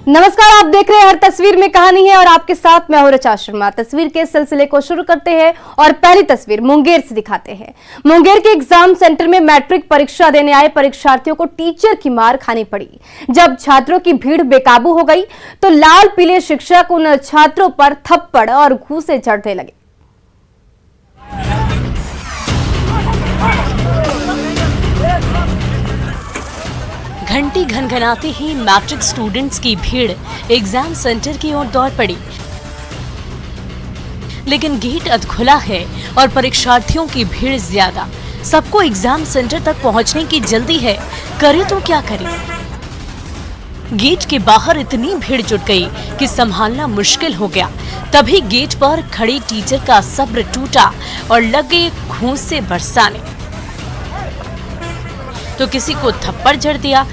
नमस्कार, आप देख रहे हैं हर तस्वीर में कहानी है और आपके साथ मैं हूं ऋचा शर्मा। तस्वीर के सिलसिले को शुरू करते हैं और पहली तस्वीर मुंगेर से दिखाते हैं। मुंगेर के एग्जाम सेंटर में मैट्रिक परीक्षा देने आए परीक्षार्थियों को टीचर की मार खानी पड़ी। जब छात्रों की भीड़ बेकाबू हो गई तो लाल पीले शिक्षक उन छात्रों पर थप्पड़ और घूंसे चढ़ने लगे। घंटी घनघनाते ही मैट्रिक स्टूडेंट्स की भीड़ एग्जाम सेंटर की ओर दौड़ पड़ी, लेकिन गेट अधखुला है और परीक्षार्थियों की भीड़ ज्यादा। सबको एग्जाम सेंटर तक पहुंचने की जल्दी है, करे तो क्या करे। गेट के बाहर इतनी भीड़ जुट गई कि संभालना मुश्किल हो गया। तभी गेट पर खड़े टीचर का सब्र टूटा और लगे घूंसे बरसाने। तो किसी को थप्पड़ जड़ दिया।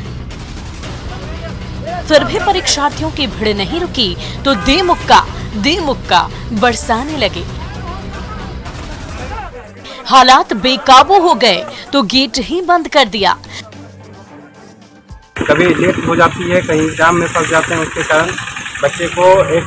फिर भी परीक्षार्थियों की भीड़ नहीं रुकी तो दे मुक्का बरसाने लगे। हालात बेकाबू हो गए तो गेट ही बंद कर दिया। कभी लेट हो जाती है, कहीं एग्जाम में फंस जाते हैं, उसके कारण बच्चे को एक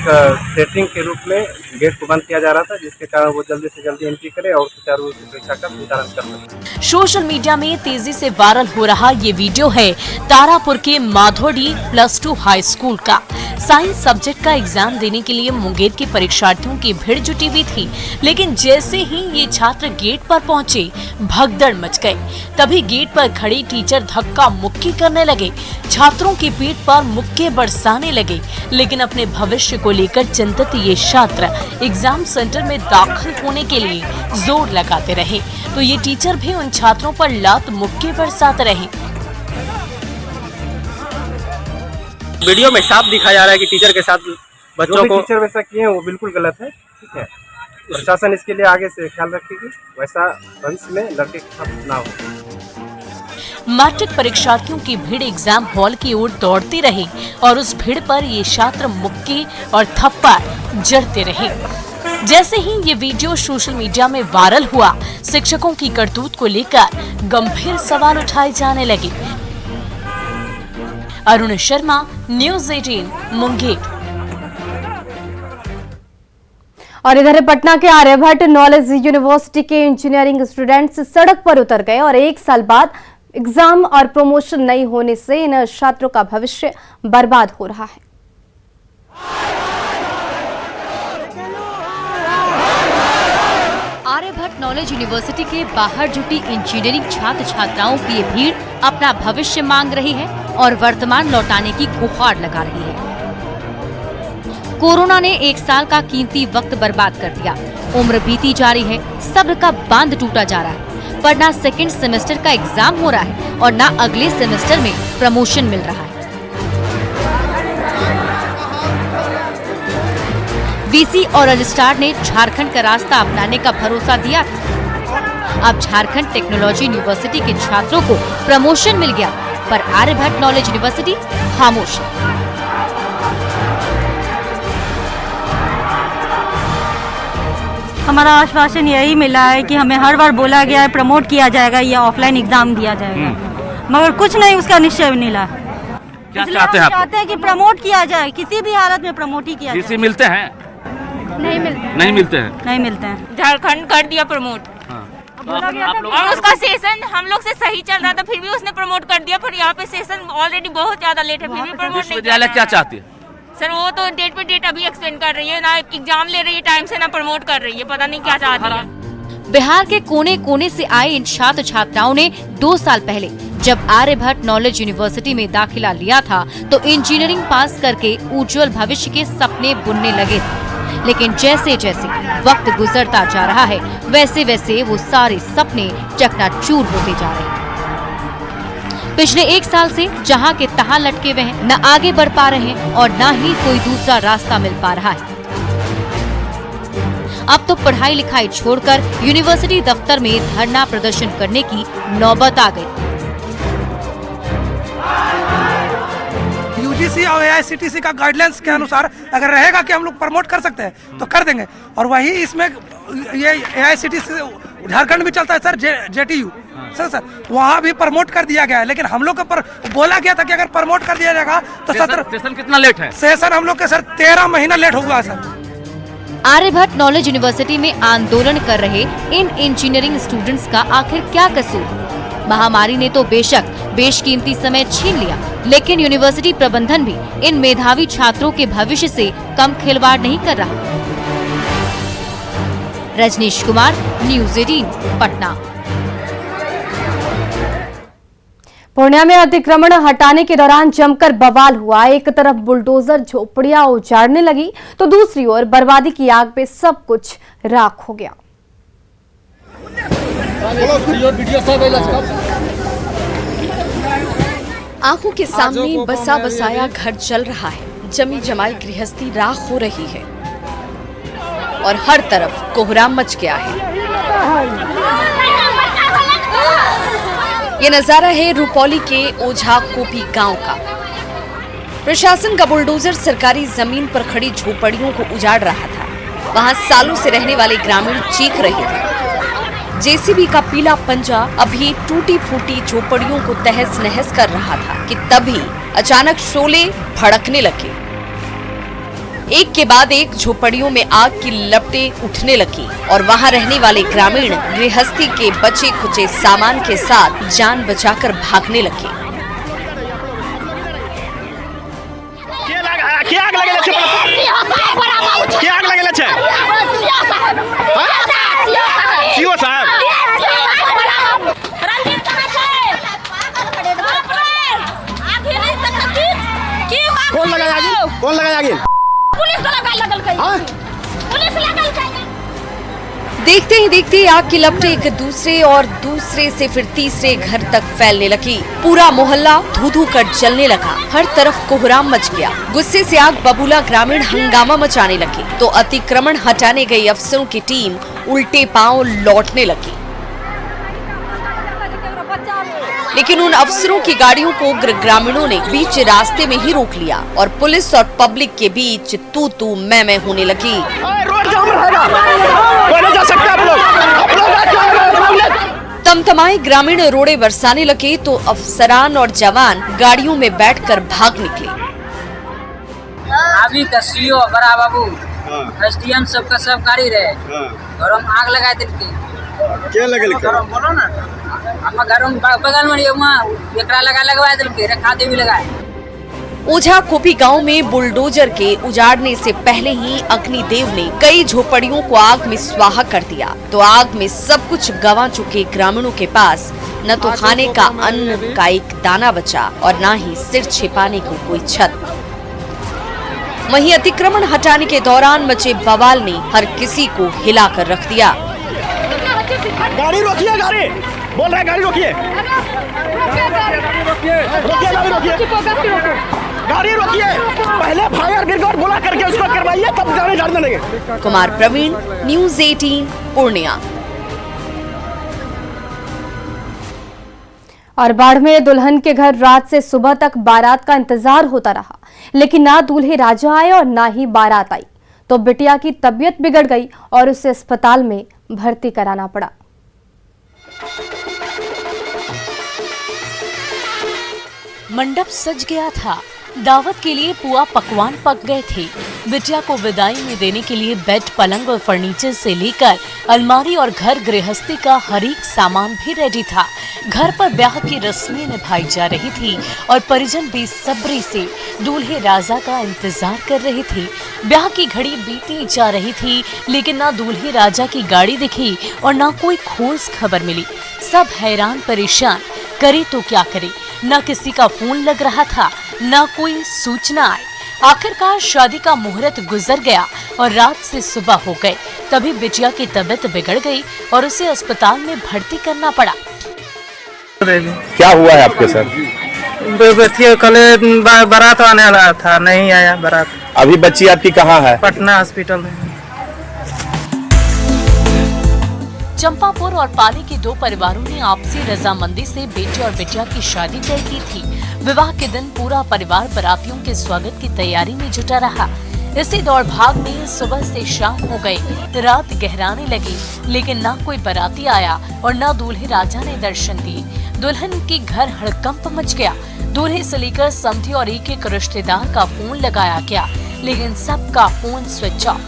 सेटिंग के रूप में गेट को बंद किया जा रहा था, जिसके कारण वो जल्दी से जल्दी एंट्री करे और सुचारू रूप से परीक्षा का संचालन कर सके। सोशल मीडिया में तेजी से वायरल हो रहा ये वीडियो है तारापुर के माधोडी +2 हाई स्कूल का। साइंस सब्जेक्ट का एग्जाम देने के लिए मुंगेर के परीक्षार्थियों की भीड़ जुटी हुई थी, लेकिन जैसे ही ये छात्र गेट पर पहुंचे भगदड़ मच गई। तभी गेट पर खड़े टीचर धक्का मुक्की करने लगे, छात्रों की पीठ पर मुक्के बरसाने लगे। लेकिन अपने भविष्य को लेकर चिंतित ये छात्र एग्जाम सेंटर में दाखिल होने के लिए जोर लगाते रहे, तो ये टीचर भी उन छात्रों पर लात मुक्के बरसाते रहे। वीडियो में साफ दिखाया जा रहा है कि टीचर के साथ बच्चों को टीचर वैसा किए हैं वो बिल्कुल गलत है। ठीक है, प्रशासन इसके लिए आगे से ख्याल रखेगी, वैसा भविष्य में लड़के के साथ ना हो। मैट्रिक परीक्षार्थियों की भीड़ एग्जाम हॉल की ओर दौड़ती रही और उस भीड़ पर ये छात्र मुक्के और थप्पड़ जड़ते रहे। जैसे ही ये वीडियो सोशल मीडिया में वायरल हुआ, शिक्षकों की करतूत को लेकर गंभीर सवाल उठाए जाने लगे। अरुण शर्मा, न्यूज़ 18 मुंगेर। और इधर पटना के आर्यभट्ट नॉलेज यूनिवर्सिटी के इंजीनियरिंग स्टूडेंट्स सड़क पर उतर गए और 1 साल बाद एग्जाम और प्रमोशन नहीं होने से इन छात्रों का भविष्य बर्बाद हो रहा है। आर्यभट्ट नॉलेज यूनिवर्सिटी के बाहर जुटी इंजीनियरिंग छात्र छात्राओं की ये भीड़ अपना भविष्य मांग रही है और वर्तमान लौटाने की गुहार लगा रही है। कोरोना ने 1 साल का कीमती वक्त बर्बाद कर दिया। उम्र बीती जा रही है, सब्र का बांध टूटा जा रहा है। पर ना सेकेंड सेमेस्टर का एग्जाम हो रहा है और ना अगले सेमेस्टर में प्रमोशन मिल रहा है। वीसी और रजिस्ट्रार ने झारखंड का रास्ता अपनाने का भरोसा दिया था। अब झारखंड टेक्नोलॉजी यूनिवर्सिटी के छात्रों को प्रमोशन मिल गया, पर आर्यभट्ट नॉलेज यूनिवर्सिटी खामोश है। हमारा आश्वासन यही मिला है कि हमें हर बार बोला गया है प्रमोट किया जाएगा या ऑफलाइन एग्जाम दिया जाएगा, मगर कुछ नहीं उसका निश्चय मिला। क्या चाहते हैं आप? चाहते हैं कि प्रमोट किया जाए, किसी भी हालत में प्रमोट ही किया जाए। मिलते हैं? नहीं मिलते हैं। झारखंड कर दिया प्रमोट और उसका सेशन हम लोग से सही चल रहा था, फिर भी उसने प्रमोट कर दिया। पर यहाँ पे सेशन ऑलरेडी बहुत ज्यादा लेट है, फिर भी प्रमोट नहीं किया। क्या चाहती है सर? वो तो डेट पे डेट अभी एक्सटेंड कर रही है, ना एग्जाम ले रही है टाइम से, ना प्रमोट कर रही है, पता नहीं क्या चाहती है। बिहार के कोने कोने से आए इन छात्र छात्राओं ने 2 साल पहले जब आर्यभट्ट नॉलेज यूनिवर्सिटी में दाखिला लिया था तो इंजीनियरिंग पास करके उज्जवल भविष्य के सपने बुनने लगे थे। लेकिन जैसे जैसे वक्त गुजरता जा रहा है, वैसे वैसे वो सारे सपने चकनाचूर होते जा रहे हैं। पिछले 1 साल से जहां के तहां लटके हुए हैं, न आगे बढ़ पा रहे हैं और न ही कोई दूसरा रास्ता मिल पा रहा है। अब तो पढ़ाई लिखाई छोड़कर यूनिवर्सिटी दफ्तर में धरना प्रदर्शन करने की नौबत आ गई। यूजीसी और एआईसीटीसी का गाइडलाइंस के अनुसार अगर रहेगा कि हम लोग प्रमोट कर सकते हैं तो कर देंगे। और वही इसमें ये एआईसीटीसी झारखंड में चलता है सर, जेटीयू सर वहाँ भी प्रमोट कर दिया गया है, लेकिन हम लोग को बोला गया था कि अगर प्रमोट कर दिया जाएगा तो सेशन कितना लेट है? सेशन हम लोग के सर 13 महीना लेट हुआ है सर। आर्यभट्ट नॉलेज यूनिवर्सिटी में आंदोलन कर रहे इन इंजीनियरिंग स्टूडेंट्स का आखिर क्या कसूर? महामारी ने तो बेशक बेशकीमती समय छीन लिया, लेकिन यूनिवर्सिटी प्रबंधन भी इन मेधावी छात्रों के भविष्य से कम खिलवाड़ नहीं कर रहा। रजनीश कुमार, न्यूज़ 18, पटना। पूर्णिया में अतिक्रमण हटाने के दौरान जमकर बवाल हुआ। एक तरफ बुलडोजर झोपड़ियां उजाड़ने लगी तो दूसरी ओर बर्बादी की आग में सब कुछ राख हो गया। आंखों के सामने बसा बसाया घर जल रहा है, जमी जमाई गृहस्थी राख हो रही है और हर तरफ कोहराम मच गया है। ये नजारा है रुपौली के ओझा कोपी गांव का। प्रशासन का बुलडोजर सरकारी जमीन पर खड़ी झोपड़ियों को उजाड़ रहा था। वहां सालों से रहने वाले ग्रामीण चीख रहे थे। जेसीबी का पीला पंजा अभी टूटी फूटी झोपड़ियों को तहस नहस कर रहा था कि तभी अचानक शोले भड़कने लगे। एक के बाद एक झोपड़ियों में आग की लपटें उठने लगी और वहां रहने वाले ग्रामीण गृहस्थी के बचे खुचे सामान के साथ जान बचाकर भागने लगे। कौन लगाया आगे? देखते ही देखते आग की लपटें एक दूसरे और दूसरे से फिर तीसरे घर तक फैलने लगी। पूरा मोहल्ला धू-धू कर जलने लगा। हर तरफ कोहराम मच गया। गुस्से से आग बबूला ग्रामीण हंगामा मचाने लगे तो अतिक्रमण हटाने गई अफसरों की टीम उल्टे पांव लौटने लगी। लेकिन उन अफसरों की गाड़ियों को ग्रामीणों ने बीच रास्ते में ही रोक लिया और पुलिस और पब्लिक के बीच तू तू मैं होने लगी। तमतमाए ग्रामीण रोड़े बरसाने लगे तो अफसरान और जवान गाड़ियों में बैठकर भाग निकले। अभी का सीओ बड़ा बाबू एसडीएम सबका सब गाड़ी रहे और हम आग लगा देते। क्या लगल? बोलो ना, हम घर बगल में एकरा लगवा देलके, रखा दे भी लगाए। ओझा कोपी गांव में बुलडोजर के उजाड़ने से पहले ही अग्निदेव ने कई झोपड़ियों को आग में स्वाहा कर दिया तो आग में सब कुछ गंवा चुके ग्रामीणों के पास न तो खाने का अन्न का एक दाना बचा और न ही सिर छिपाने को कोई छत। वहीं अतिक्रमण हटाने के दौरान मचे बवाल ने हर किसी को हिलाकर रख दिया। गाड़ी रोकिए, गाड़ी बोल रहा है, गाड़ी रोकिए, गाड़ी रोकिए। पहले फायर ब्रिगेड बुला करके उसको करवाइए, तब गाड़ी झाड़ने लगे। कुमार प्रवीण, न्यूज़ 18, पूर्णिया। और बाढ़ में दुल्हन के घर रात से सुबह तक बारात का इंतजार होता रहा, लेकिन ना दूल्हे राजा आए और ना ही बारात आई तो बिटिया की तबीयत बिगड़ गई और उसे अस्पताल में भर्ती कराना पड़ा। मंडप सज गया था। दावत के लिए पुआ पकवान पक गए थे। बिटिया को विदाई में देने के लिए बेड, पलंग और फर्नीचर से लेकर अलमारी और घर गृहस्थी का हर एक सामान भी रेडी था। घर पर ब्याह की रस्में निभाई जा रही थी और परिजन बेसब्री से दूल्हे राजा का इंतजार कर रहे थे। ब्याह की घड़ी बीती जा रही थी, लेकिन ना दूल्हे राजा की गाड़ी दिखी और ना कोई ठोस खबर मिली। सब हैरान परेशान, करे तो क्या करे। न किसी का फोन लग रहा था, न कोई सूचना आई। आखिरकार शादी का मुहूर्त गुजर गया और रात से सुबह हो गए। तभी बिटिया की तबीयत बिगड़ गई और उसे अस्पताल में भर्ती करना पड़ा। क्या हुआ है आपके सर? बच्ची कल बारात आने वाला था, नहीं आया बारात। अभी बच्ची आपकी कहाँ है? पटना हॉस्पिटल में। चंपापुर और पाली के दो परिवारों ने आपसी रजामंदी से बेटे और बिटिया की शादी तय की थी। विवाह के दिन पूरा परिवार बारातियों के स्वागत की तैयारी में जुटा रहा। इसी दौड़ भाग में सुबह से शाम हो गई, रात गहराने लगी, लेकिन ना कोई बाराती आया और ना दूल्हे राजा ने दर्शन दिए। दुल्हन के घर हड़कंप मच गया। दूल्हे से लेकर समधी और एक रिश्तेदार का फोन लगाया गया, लेकिन सबका फोन स्विच ऑफ।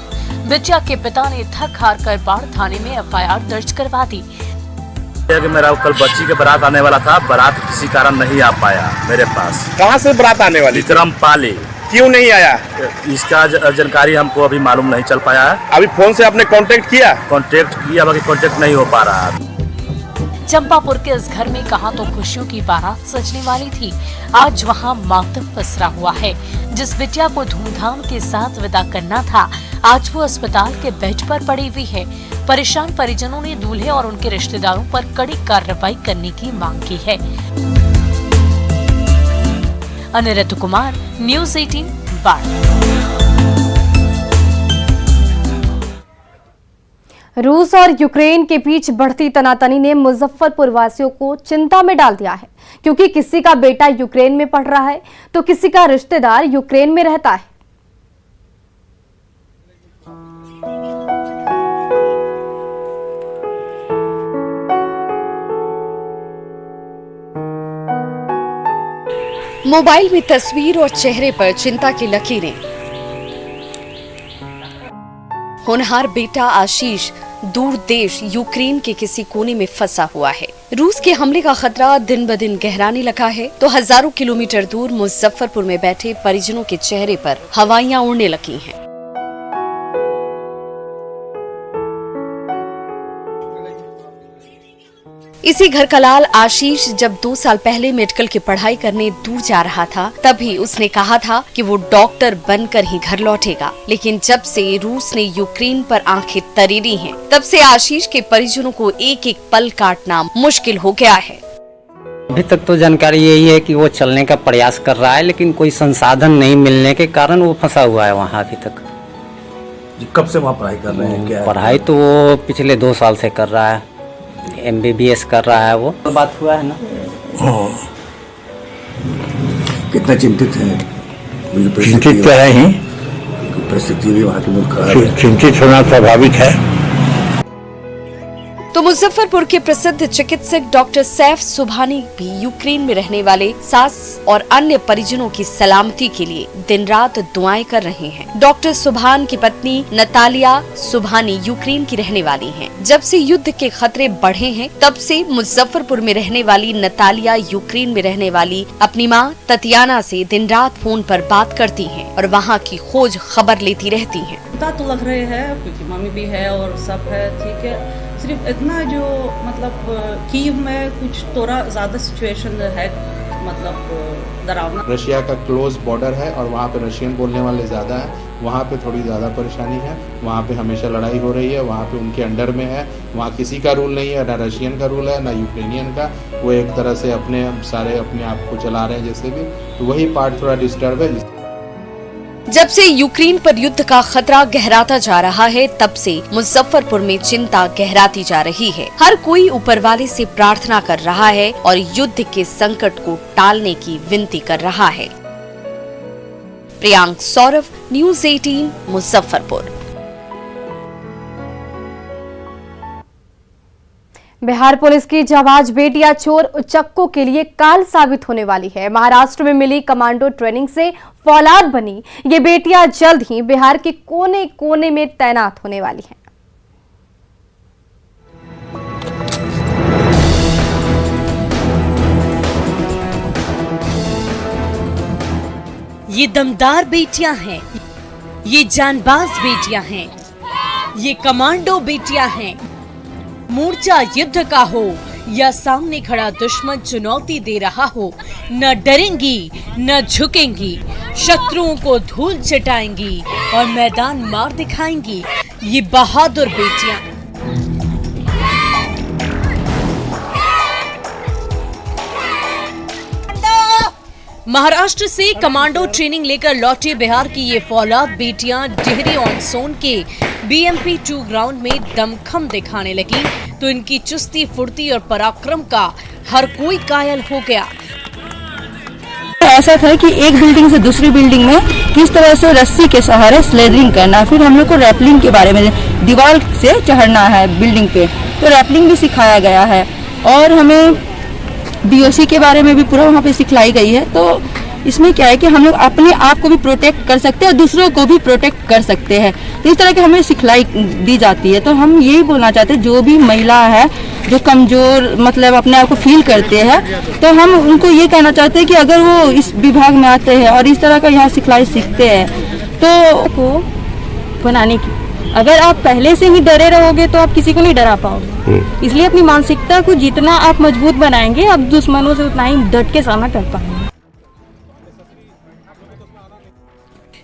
बिटिया के पिता ने थक हार कर बाढ़ थाने में FIR दर्ज करवा दी। मेरा कल बच्ची के बारात आने वाला था, बारात किसी कारण नहीं आ पाया मेरे पास। कहाँ से बारात आने वाली? विक्रम पाली। क्यों नहीं आया? इसका जानकारी हमको अभी मालूम नहीं चल पाया है। अभी फोन से आपने कांटेक्ट किया? कांटेक्ट किया, बाकी कांटेक्ट नहीं हो पा रहा है। चंपापुर के इस घर में कहां तो खुशियों की बारात सजने वाली थी, आज वहां मातम पसरा हुआ है। जिस बिटिया को धूमधाम के साथ विदा करना था, आज वो अस्पताल के बेड पर पड़ी हुई है। परेशान परिजनों ने दूल्हे और उनके रिश्तेदारों पर कड़ी कार्रवाई करने की मांग की है। अनिरुद्ध कुमार, न्यूज़ 18 बाढ़। रूस और यूक्रेन के बीच बढ़ती तनातनी ने मुजफ्फरपुर वासियों को चिंता में डाल दिया है, क्योंकि किसी का बेटा यूक्रेन में पढ़ रहा है तो किसी का रिश्तेदार यूक्रेन में रहता है। मोबाइल में तस्वीर और चेहरे पर चिंता की लकीरें। होनहार बेटा आशीष दूर देश यूक्रेन के किसी कोने में फंसा हुआ है। रूस के हमले का खतरा दिन ब दिन गहराने लगा है तो हजारों किलोमीटर दूर मुजफ्फरपुर में बैठे परिजनों के चेहरे पर हवाइयां उड़ने लगी हैं। इसी घर का लाल आशीष जब 2 साल पहले मेडिकल की पढ़ाई करने दूर जा रहा था, तभी उसने कहा था कि वो डॉक्टर बनकर ही घर लौटेगा। लेकिन जब से रूस ने यूक्रेन पर आंखें तरेरी हैं, तब से आशीष के परिजनों को एक एक पल काटना मुश्किल हो गया है। अभी तक तो जानकारी यही है कि वो चलने का प्रयास कर रहा है, लेकिन कोई संसाधन नहीं मिलने के कारण वो फंसा हुआ है वहाँ अभी तक। कब से वहाँ पढ़ाई कर रहे हैं? क्या पढ़ाई तो वो पिछले 2 साल से कर रहा है, MBBS कर रहा है। वो बात हुआ है ना। कितना चिंतित है? चिंतित तो है ही, परिस्थिति भी वहाँ की बहुत खराब है। चिंतित होना स्वाभाविक है। तो मुजफ्फरपुर के प्रसिद्ध चिकित्सक डॉक्टर सैफ सुभानी भी यूक्रेन में रहने वाले सास और अन्य परिजनों की सलामती के लिए दिन रात दुआएं कर रहे हैं। डॉक्टर सुभान की पत्नी नतालिया सुभानी यूक्रेन की रहने वाली हैं। जब से युद्ध के खतरे बढ़े हैं, तब से मुजफ्फरपुर में रहने वाली नतालिया यूक्रेन में रहने वाली अपनी मां ततियाना से दिन रात फोन पर बात करती हैं और वहां की खोज खबर लेती रहती हैं। पता तो लग रहे हैं क्योंकि मम्मी भी है और सब है, ठीक है। सिर्फ इतना जो मतलब कीव में कुछ थोड़ा ज्यादा सिचुएशन है, मतलब डरावना। रशिया का क्लोज बॉर्डर है और वहाँ पे रशियन बोलने वाले ज़्यादा हैं, वहाँ पे थोड़ी ज़्यादा परेशानी है। वहाँ पे हमेशा लड़ाई हो रही है, वहाँ पे उनके अंडर में है, वहाँ किसी का रूल नहीं है, ना रशियन का रूल है ना यूक्रेनियन का। वो एक तरह से अपने आप को चला रहे हैं जैसे भी, तो वही पार्ट थोड़ा डिस्टर्ब है। जब से यूक्रेन पर युद्ध का खतरा गहराता जा रहा है, तब से मुजफ्फरपुर में चिंता गहराती जा रही है। हर कोई ऊपर वाले से प्रार्थना कर रहा है और युद्ध के संकट को टालने की विनती कर रहा है। प्रियांक सौरभ, न्यूज़ 18 मुजफ्फरपुर। बिहार पुलिस की जाबाज बेटियां चोर उचक्कों के लिए काल साबित होने वाली है। महाराष्ट्र में मिली कमांडो ट्रेनिंग से फौलाद बनी ये बेटियां जल्द ही बिहार के कोने कोने में तैनात होने वाली हैं। ये दमदार बेटियां हैं, ये जानबाज बेटियां हैं, ये कमांडो बेटियां हैं। मोर्चा युद्ध का हो या सामने खड़ा दुश्मन चुनौती दे रहा हो, न डरेंगी न झुकेंगी, शत्रुओं को धूल चटाएंगी और मैदान मार दिखाएंगी ये बहादुर बेटियां। महाराष्ट्र से कमांडो ट्रेनिंग लेकर लौटे बिहार की ये फौलाद बेटियां डिहरी ऑन सोन के BMP 2 ग्राउंड में दमखम दिखाने लगी तो इनकी चुस्ती फुर्ती और पराक्रम का हर कोई कायल हो गया। ऐसा था कि एक बिल्डिंग से दूसरी बिल्डिंग में किस तरह से रस्सी के सहारे स्लेडरिंग करना, फिर हम लोग को रैपलिंग के बारे में, दीवार से चढ़ना है बिल्डिंग पे, तो रैपलिंग भी सिखाया गया है। और हमें BOC के बारे में भी पूरा वहाँ पे सिखलाई गई है। तो इसमें क्या है कि हम लोग अपने आप को भी प्रोटेक्ट कर सकते हैं और दूसरों को भी प्रोटेक्ट कर सकते हैं। तो इस तरह की हमें सिखलाई दी जाती है। तो हम यही बोलना चाहते हैं, जो भी महिला है जो कमज़ोर मतलब अपने आप को फील करते हैं, तो हम उनको ये कहना चाहते हैं कि अगर वो इस विभाग में आते हैं और इस तरह का यहाँ सिखलाई सीखते हैं तो को बनाने की, अगर आप पहले से ही डरे रहोगे तो आप किसी को नहीं डरा पाओगे। इसलिए अपनी मानसिकता को जितना आप मजबूत बनाएंगे, आप दुश्मनों से उतना ही डट के सामना कर पाएंगे।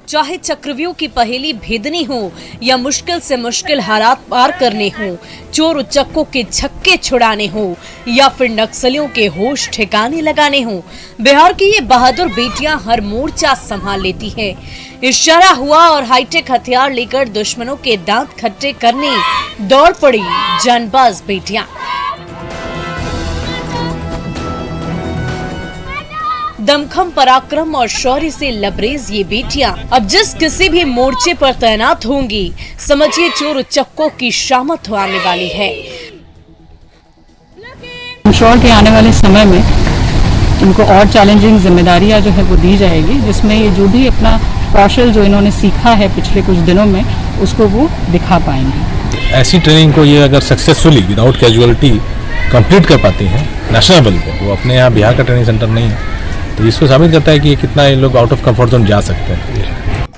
चाहे चक्रव्यूह की पहेली भेदनी हो या मुश्किल से मुश्किल हालात पार करने हो, चोर उचक्कों के छक्के छुड़ाने हो या फिर नक्सलियों के होश ठिकाने लगाने हो, बिहार की ये बहादुर बेटियां हर मोर्चा संभाल लेती है। इशारा हुआ और हाईटेक हथियार लेकर दुश्मनों के दांत खट्टे करने दौड़ पड़ी जानबाज बेटियां। दमखम, पराक्रम और शौर्य से लबरेज ये बेटियां अब जिस किसी भी मोर्चे पर तैनात होंगी, समझिए चोर उचक्कों की शामत आने वाली है। इंश्योर के आने वाले समय में इनको और चैलेंजिंग जिम्मेदारियां जो है वो दी जाएगी, जिसमें ये जो भी अपना कौशल जो इन्होंने सीखा है पिछले कुछ दिनों में, उसको वो दिखा पाएंगे। ऐसी ट्रेनिंग को ये अगर सक्सेसफुली विदाउट कैजुअलिटी कंप्लीट कर पाती हैं नेशनल लेवल पे, वो अपने यहाँ बिहार का ट्रेनिंग सेंटर नहीं है, तो इसको साबित करता है कि कितना ये लोग आउट ऑफ कंफर्ट जोन जा सकते हैं।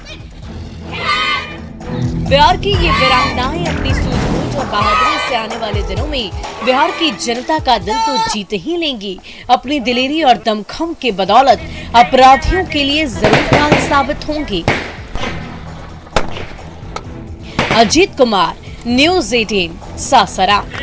बिहार की ये वीरांगनाएं अपनी सूझबूझ और बहादुरी से आने वाले दिनों में बिहार की जनता का दिल तो जीत ही लेंगी। अपनी दिलेरी और दमखम के बदौलत अपराधियों के लिए जरूर काल साबित होंगी। अजीत कुमार, न्यूज़ 18, सासाराम।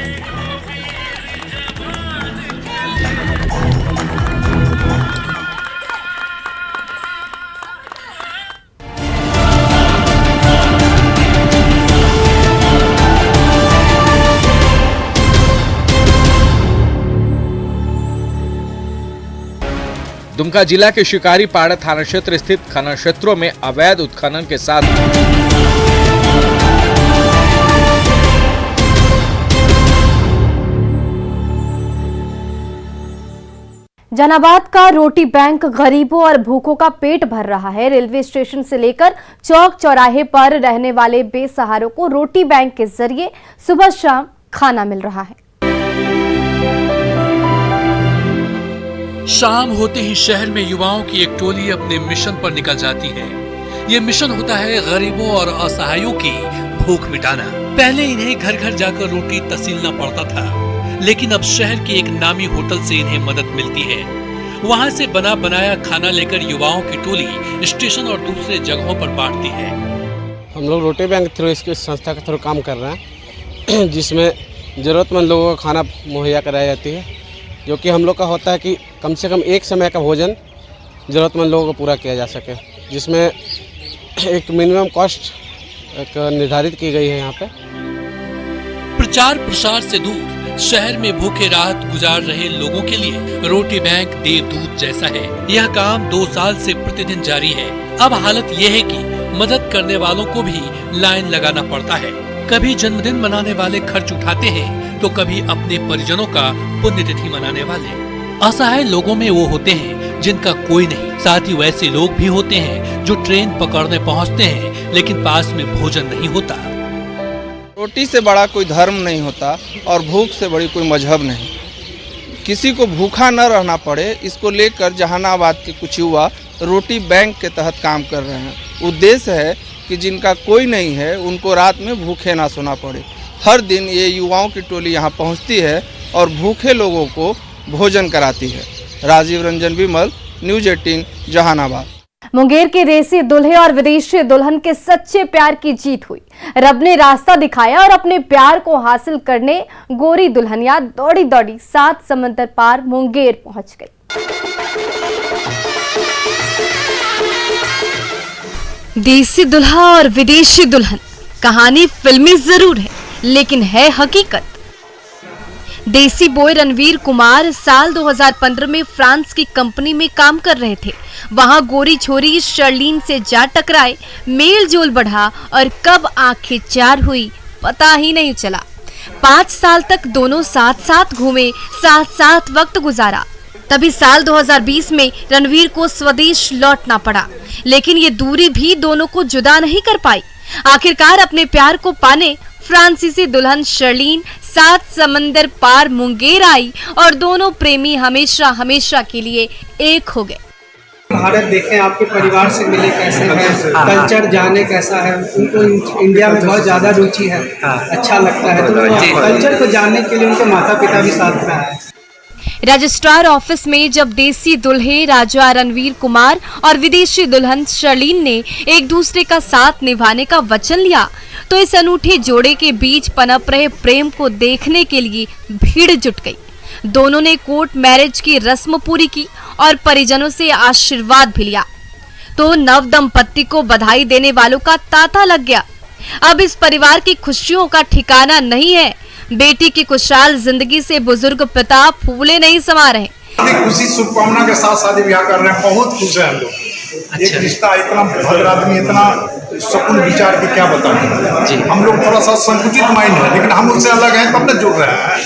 दुमका जिला के शिकारीपाड़ा थाना क्षेत्र स्थित खनन क्षेत्रों में अवैध उत्खनन के साथ जहानाबाद का रोटी बैंक गरीबों और भूखों का पेट भर रहा है। रेलवे स्टेशन से लेकर चौक चौराहे पर रहने वाले बेसहारों को रोटी बैंक के जरिए सुबह शाम खाना मिल रहा है। शाम होते ही शहर में युवाओं की एक टोली अपने मिशन पर निकल जाती है। ये मिशन होता है गरीबों और असहायों की भूख मिटाना। पहले इन्हें घर घर जाकर रोटी तसीलना पड़ता था, लेकिन अब शहर के एक नामी होटल से इन्हें मदद मिलती है। वहां से बना बनाया खाना लेकर युवाओं की टोली स्टेशन और दूसरे जगहों पर बांटती है। हम लोग रोटी बैंक थ्रू इसकी संस्था के थ्रू काम कर रहे हैं, जिसमें जरूरतमंद लोगों को खाना मुहैया कराई जाती है, जो कि हम लोग का होता है कि कम से कम एक समय का भोजन ज़रूरतमंद लोगों को पूरा किया जा सके, जिसमें एक मिनिमम कॉस्ट एक निर्धारित की गई है। यहाँ पे प्रचार प्रसार से दूर शहर में भूखे रात गुजार रहे लोगों के लिए रोटी बैंक देवदूत जैसा है। यह काम 2 साल से प्रतिदिन जारी है। अब हालत यह है कि मदद करने वालों को भी लाइन लगाना पड़ता है। कभी जन्मदिन मनाने वाले खर्च उठाते हैं, तो कभी अपने परिजनों का पुण्यतिथि मनाने वाले। असहाय लोगों में वो होते हैं जिनका कोई नहीं, साथ ही वैसे लोग भी होते हैं जो ट्रेन पकड़ने पहुंचते हैं लेकिन पास में भोजन नहीं होता। रोटी से बड़ा कोई धर्म नहीं होता और भूख से बड़ी कोई मजहब नहीं। किसी को भूखा न रहना पड़े, इसको लेकर जहानाबाद के कुछ युवा रोटी बैंक के तहत काम कर रहे हैं। उद्देश्य है कि जिनका कोई नहीं है उनको रात में भूखे ना सोना पड़े। हर दिन ये युवाओं की टोली यहाँ पहुँचती है और भूखे लोगों को भोजन कराती है। राजीव रंजन विमल, न्यूज़ 18, जहानाबाद। मुंगेर के देसी दूल्हे और विदेशी दुल्हन के सच्चे प्यार की जीत हुई। रब ने रास्ता दिखाया और अपने प्यार को हासिल करने गोरी दुल्हनिया दौड़ी दौड़ी 7 समंदर पार मुंगेर पहुंच गई। देसी दुल्हा और विदेशी दुल्हन, कहानी फिल्मी जरूर है लेकिन है हकीकत। देसी बॉय रणवीर कुमार साल 2015 में फ्रांस की कंपनी में काम कर रहे थे। वहां गोरी छोरी शर्लीन से जा टकराए, मेल जोल बढ़ा और कब आंखें चार हुई पता ही नहीं चला। 5 साल तक दोनों साथ साथ घूमे, साथ साथ वक्त गुजारा। तभी साल 2020 में रणवीर को स्वदेश लौटना पड़ा, लेकिन ये दूरी भी दोनों को जुदा नहीं कर पाई। आखिरकार अपने प्यार को पाने फ्रांसीसी दुल्हन शर्लीन 7 समंदर पार मुंगेर आई और दोनों प्रेमी हमेशा हमेशा के लिए एक हो गए। भारत देखें, आपके परिवार से मिले, कैसे है, कल्चर जाने कैसा है। उनको इंडिया में बहुत ज्यादा रुचि है, अच्छा लगता है, तो कल्चर को जानने के लिए उनके माता पिता भी साथ में आए। रजिस्ट्रार ऑफिस में जब देसी दुल्हे राजा रणवीर कुमार और विदेशी दुल्हन शर्लीन ने एक दूसरे का साथ निभाने का वचन लिया, तो इस अनूठे जोड़े के बीच पनप रहे प्रेम को देखने के लिए भीड़ जुट गई। दोनों ने कोर्ट मैरिज की रस्म पूरी की और परिजनों से आशीर्वाद भी लिया, तो नव दंपत्ति को बधाई देने वालों का तांता लग गया। अब इस परिवार की खुशियों का ठिकाना नहीं है। बेटी की खुशहाल जिंदगी से बुजुर्ग पिता फूले नहीं समा रहे। खुशी शुभकामना के साथ शादी ब्याह कर रहे हैं, बहुत खुश है हम लोग। एक रिश्ता इतना भद्र आदमी, इतना सकुन विचार की क्या बताएं। हम लोग थोड़ा सा संकुचित माइंड है, लेकिन हम उससे अलग हैं, तब न जुड़ रहे हैं।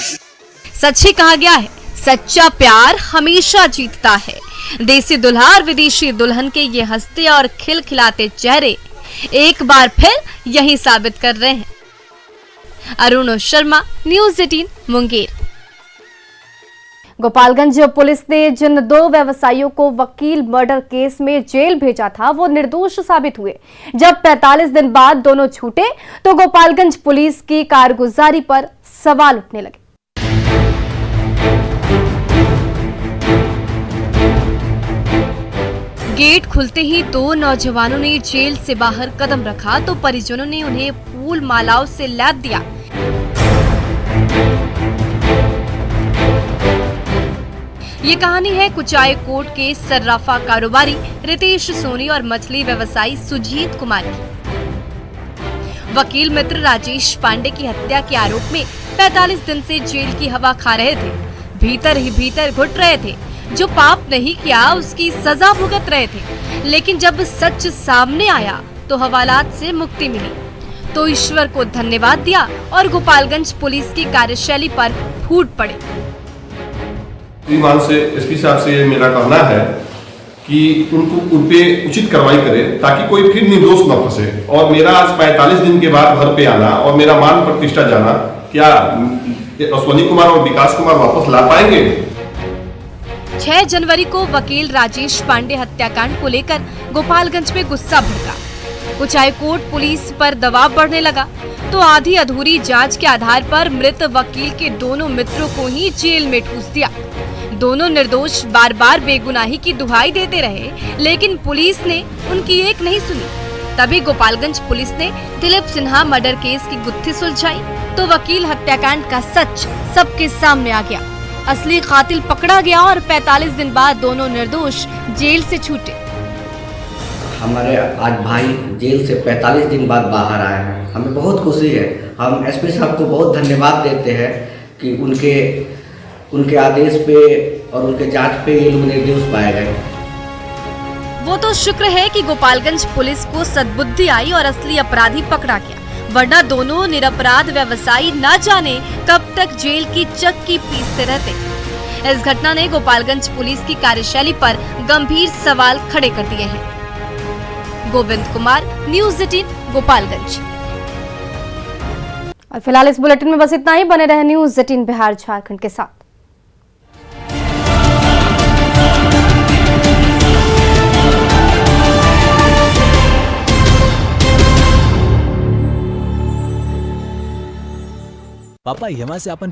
सच ही कहा गया है, सच्चा प्यार हमेशा जीतता है। देसी दुल्हा और विदेशी दुल्हन के ये हंसते और खिलखिलाते चेहरे एक बार फिर यही साबित कर रहे हैं। अरुण शर्मा, न्यूज़ 18 मुंगेर। गोपालगंज पुलिस ने जिन 2 व्यवसायियों को वकील मर्डर केस में जेल भेजा था, वो निर्दोष साबित हुए। जब 45 दिन बाद दोनों छूटे, तो गोपालगंज पुलिस की कारगुजारी पर सवाल उठने लगे। गेट खुलते ही 2 नौजवानों ने जेल से बाहर कदम रखा, तो परिजनों ने उन्हें फूल मालाओं से लैद दिया। ये कहानी है कुचाई कोट के सर्राफा कारोबारी रितेश सोनी और मछली व्यवसायी सुजीत कुमार की। वकील मित्र राजेश पांडे की हत्या के आरोप में 45 दिन से जेल की हवा खा रहे थे। भीतर ही भीतर घुट रहे थे। जो पाप नहीं किया उसकी सजा भुगत रहे थे। लेकिन जब सच सामने आया तो हवालात से मुक्ति मिली, तो ईश्वर को धन्यवाद दिया और गोपालगंज पुलिस की कार्यशैली पर फूट पड़े। श्रीमान से एसपी साहब से ये मेरा कहना है कि उन पे उचित कार्रवाई करें, ताकि कोई फिर निर्दोष न फंसे। और मेरा आज 45 दिन के बाद घर पे आना और मेरा मान प्रतिष्ठा जाना, क्या अश्वनी कुमार और विकास कुमार वापस ला पाएंगे? 6 जनवरी को वकील राजेश पांडे हत्याकांड को लेकर गोपालगंज में गुस्सा भड़का। कुचाई कोट पुलिस पर दबाव बढ़ने लगा, तो आधी अधूरी जांच के आधार पर मृत वकील के दोनों मित्रों को ही जेल में ठूस दिया। दोनों निर्दोष बार बार बेगुनाही की दुहाई देते रहे, लेकिन पुलिस ने उनकी एक नहीं सुनी। तभी गोपालगंज पुलिस ने दिलीप सिन्हा मर्डर केस की गुत्थी सुलझाई, तो वकील हत्याकांड का सच सबके सामने आ गया। असली कातिल पकड़ा गया और 45 दिन बाद दोनों निर्दोष जेल से छूटे। हमारे आज भाई जेल से 45 दिन बाद बाहर आए हैं, हमें बहुत खुशी है। हम एसपी साहब को बहुत धन्यवाद देते हैं कि उनके आदेश पे और उनके जांच पे ये लोग निर्दोष पाए गए। वो तो शुक्र है कि गोपालगंज पुलिस को सद्बुद्धि आई और असली अपराधी पकड़ा गया, वरना दोनों निरपराध व्यवसायी न जाने कब तक जेल की चक्की पीसते रहते। इस घटना ने गोपालगंज पुलिस की कार्यशैली पर गंभीर सवाल खड़े कर दिए हैं। गोविंद कुमार, न्यूज़ 18 गोपालगंज। और फिलहाल इस बुलेटिन में बस इतना ही। बने रहे न्यूज़ 18 बिहार झारखंड के साथ। पापा, एव्हा से आपण